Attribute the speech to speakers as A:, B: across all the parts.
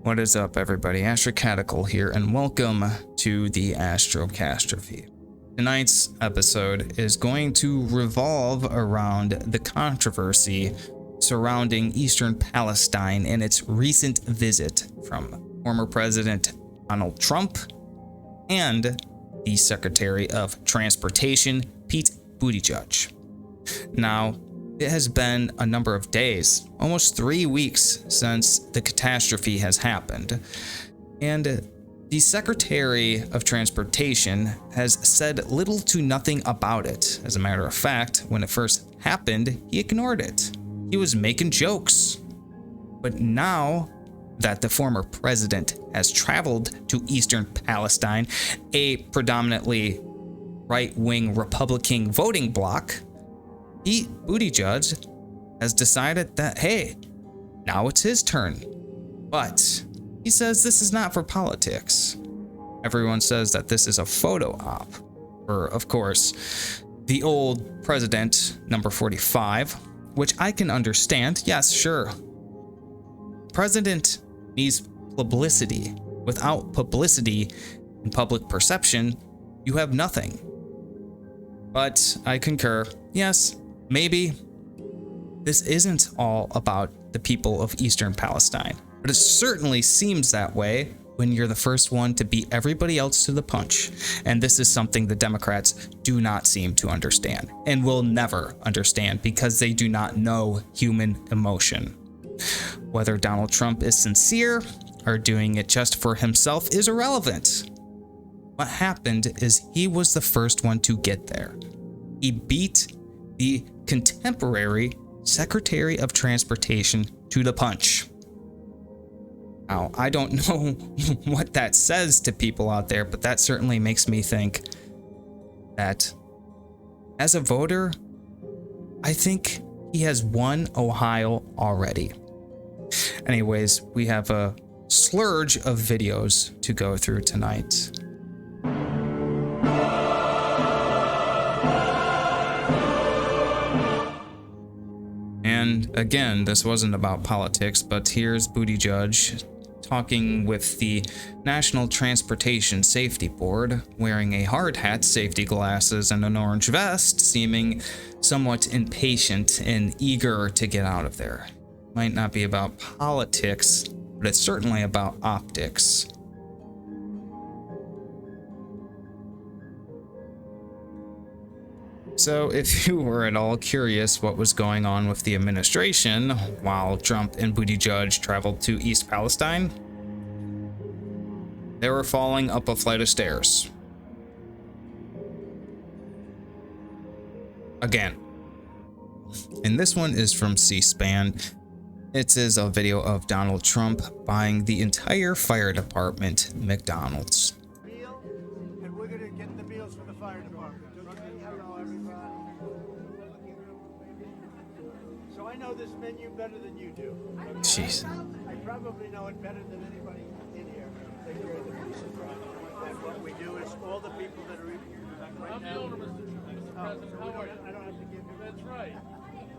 A: What is up, everybody? Astrocatical here, and welcome to the Astrocastrophe. Tonight's episode is going to revolve around the controversy surrounding Eastern Palestine and its recent visit from former President Donald Trump and the Secretary of Transportation, Pete Buttigieg. Now, it has been a number of days, almost 3 weeks since the catastrophe has happened, and the Secretary of Transportation has said little to nothing about it. As a matter of fact, when it first happened, he ignored it. He was making jokes. But now that the former president has traveled to Eastern Palestine, a predominantly right-wing Republican voting bloc, Pete Buttigieg has decided that, hey, now it's his turn. But he says this is not for politics. Everyone says that this is a photo op for, of course, the old president, number 45, which I can understand. Yes, sure. President needs publicity. Without publicity and public perception, you have nothing. But I concur. Yes, maybe this isn't all about the people of Eastern Palestine, but it certainly seems that way when you're the first one to beat everybody else to the punch. And this is something the Democrats do not seem to understand and will never understand because they do not know human emotion. Whether Donald Trump is sincere or doing it just for himself is irrelevant. What happened is he was the first one to get there. He beat the contemporary Secretary of Transportation to the punch. Now, I don't know what that says to people out there, but that certainly makes me think that as a voter, I think he has won Ohio already. Anyways, we have a splurge of videos to go through tonight. And again, this wasn't about politics, but here's Buttigieg talking with the National Transportation Safety Board, wearing a hard hat, safety glasses, and an orange vest, seeming somewhat impatient and eager to get out of there. Might not be about politics, but it's certainly about optics. So if you were at all curious what was going on with the administration while Trump and Buttigieg traveled to East Palestine, they were falling up a flight of stairs. Again. And this one is from C-SPAN. It is a video of Donald Trump buying the entire fire department McDonald's.
B: And we're going to get the meals for the fire department. Hello, everybody. So I know this menu better than you do.
A: Jeez.
B: I probably know it better than anybody in here. Take care of the pieces, right? And what we do is all the people that are in here right now. I don't have to give you. That's right.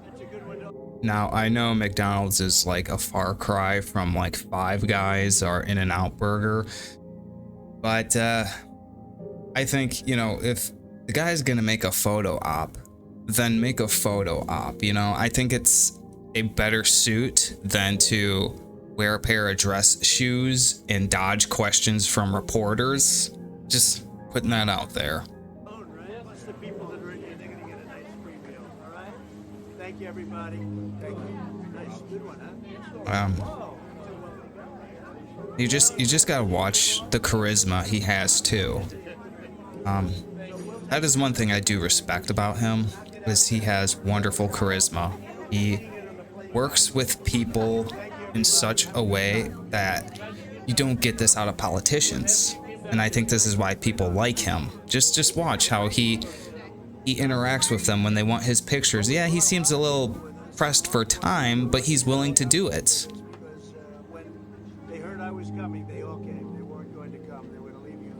B: That's a good one.
A: Now, I know McDonald's is like a far cry from like Five Guys or In-N-Out Burger, but I think, you know, if the guy's gonna make a photo op, then make a photo op, you know? I think it's a better suit than to wear a pair of dress shoes and dodge questions from reporters. Just putting that out there.
B: Plus the people that are in here, they're going to get a nice free meal, all right? Thank you, everybody. Thank you. Nice. Good one, huh?
A: You just gotta watch the charisma he has too. That is one thing I do respect about him, is he has wonderful charisma. He works with people in such a way that you don't get this out of politicians. And I think this is why people like him. Just watch how he interacts with them when they want his pictures. Yeah, he seems a little pressed for time, but he's willing to do it.
B: Because when they heard I was coming, they all came. They weren't going to come. They were going to leave you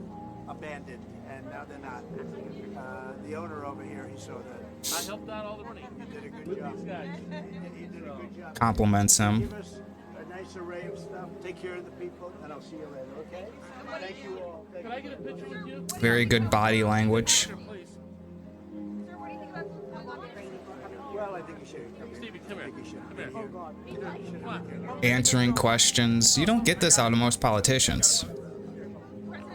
B: abandoned, and now they're not. The owner over here, he saw that. I helped out all the money. You did a good job. These guys. You did a good job.
A: Compliments him.
B: Give us a nice array administrative stuff, take care of the people, and I'll see you later, okay? Thank you all. Can I get a picture with you?
A: Very good body language.
B: Well, I think you should. Stevie, come here. Come here.
A: Answering questions. You don't get this out of most politicians.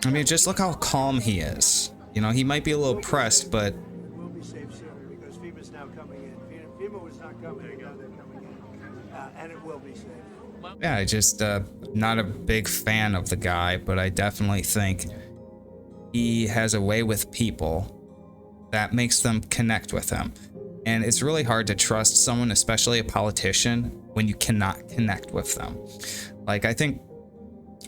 A: I mean, just look how calm he is. You know, he might be a little pressed, but
B: We'll be safe soon because FEMA's now coming in. FEMA was not coming in, now they're coming in. And it will be safe.
A: yeah, I just not a big fan of the guy, but I definitely think he has a way with people that makes them connect with him. And it's really hard to trust someone, especially a politician, when you cannot connect with them. Like, I think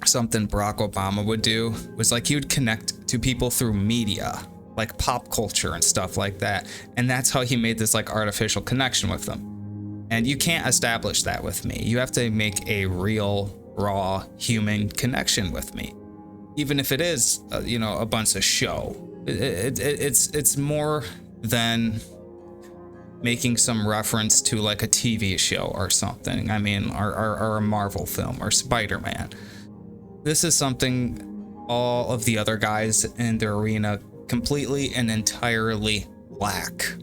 A: something Barack Obama would do was like he would connect to people through media, like pop culture and stuff like that. And that's how he made this like artificial connection with them. And you can't establish that with me. You have to make a real, raw human connection with me, even if it is, you know, a bunch of show. It's more than making some reference to like a TV show or something. I mean, or a Marvel film or Spider-Man. This is something all of the other guys in the arena completely and entirely lack.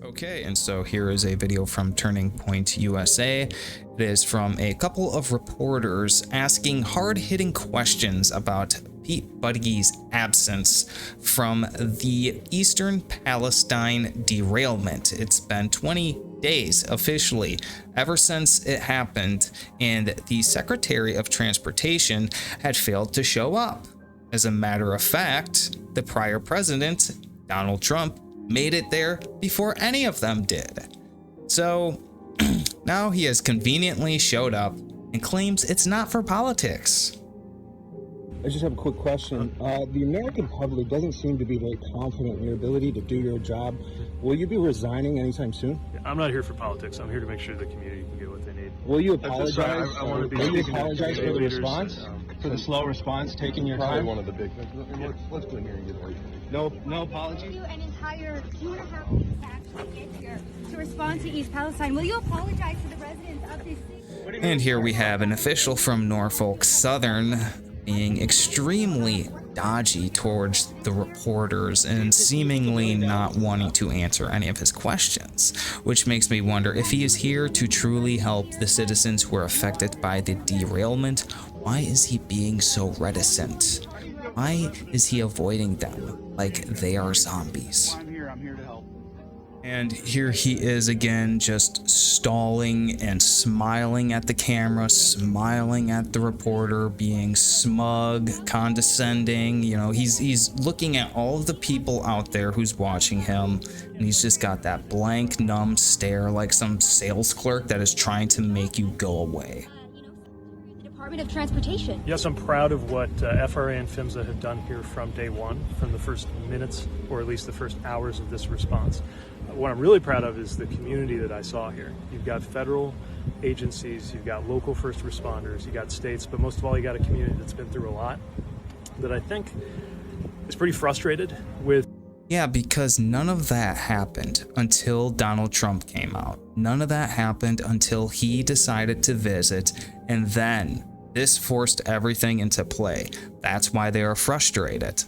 A: Okay, and so here is a video from Turning Point USA. It is from a couple of reporters asking hard-hitting questions about Pete Buttigie's absence from the Eastern Palestine derailment. It's been 20 days officially ever since it happened, and the Secretary of Transportation had failed to show up. As a matter of fact, the prior president, Donald Trump, made it there before any of them did. So now he has conveniently showed up and claims it's not for politics.
C: I just have a quick question. The American public doesn't seem to be very confident in your ability to do your job. Will you be resigning anytime soon?
D: I'm not here for politics. I'm here to make sure the community can get what they need.
C: Will you apologize?
D: I want to be
C: Will you
D: speaking to
C: apologize for the
D: leaders,
C: response? For the slow response, taking your
E: Probably
C: time?
E: one of the big things. Let's go in here and get away from it.
C: No apology?
F: You an entire 2.5 weeks to actually get here to respond to East Palestine. Will you apologize to the residents of this city?
A: And here we have an official from Norfolk Southern being extremely dodgy towards the reporters and seemingly not wanting to answer any of his questions, which makes me wonder if he is here to truly help the citizens who are affected by the derailment. Why is he being so reticent? Why is he avoiding them like they are zombies?
C: I'm here to help.
A: And here he is again, just stalling and smiling at the camera, smiling at the reporter, being smug, condescending. You know, he's looking at all of the people out there who's watching him, and he's just got that blank, numb stare like some sales clerk that is trying to make you go away.
F: Department of Transportation.
D: Yes, I'm proud of what FRA and PHMSA have done here from day one, from the first minutes, or at least the first hours of this response. What I'm really proud of is the community that I saw here. You've got federal agencies, you've got local first responders, you got states, but most of all, you got a community that's been through a lot that I think is pretty frustrated with.
A: Yeah, because none of that happened until Donald Trump came out. None of that happened until he decided to visit, and then this forced everything into play. That's why they are frustrated.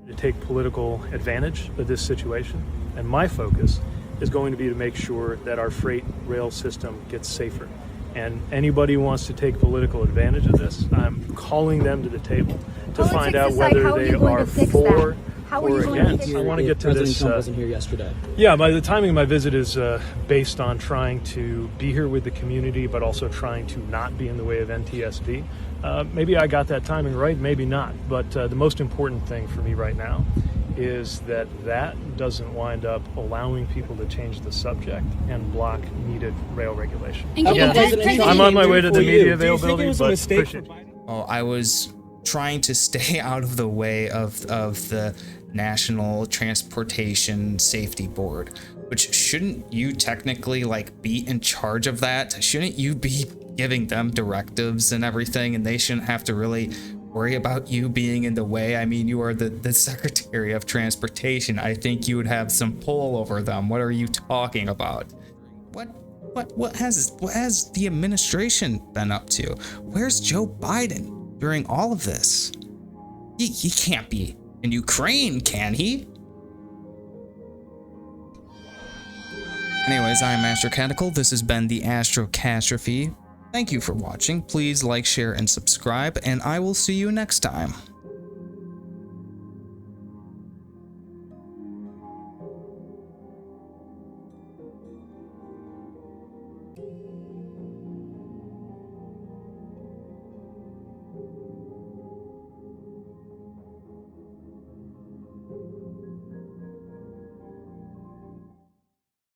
D: To take political advantage of this situation, and my focus is going to be to make sure that our freight rail system gets safer. And anybody who wants to take political advantage of this, I'm calling them to the table to find out whether they are for or against. I want to get to this.
G: President Trump wasn't here yesterday.
D: Yeah, the timing of my visit is based on trying to be here with the community, but also trying to not be in the way of NTSB. Maybe I got that timing right, maybe not. But the most important thing for me right now is that doesn't wind up allowing people to change the subject and block needed rail regulation. Again, I'm on my way to the media availability, but appreciate it.
A: Oh, I was trying to stay out of the way of the National Transportation Safety Board, which shouldn't you technically like be in charge of that? Shouldn't you be giving them directives and everything, and they shouldn't have to really worry about you being in the way? I mean, you are the Secretary of Transportation. I think you would have some pull over them. What are you talking about? What What has the administration been up to? Where's Joe Biden during all of this? He can't be in Ukraine, can he? Anyways, I'm Astrocatical. This has been the Astrocastrophe. Thank you for watching. Please like, share, and subscribe, and I will see you next time.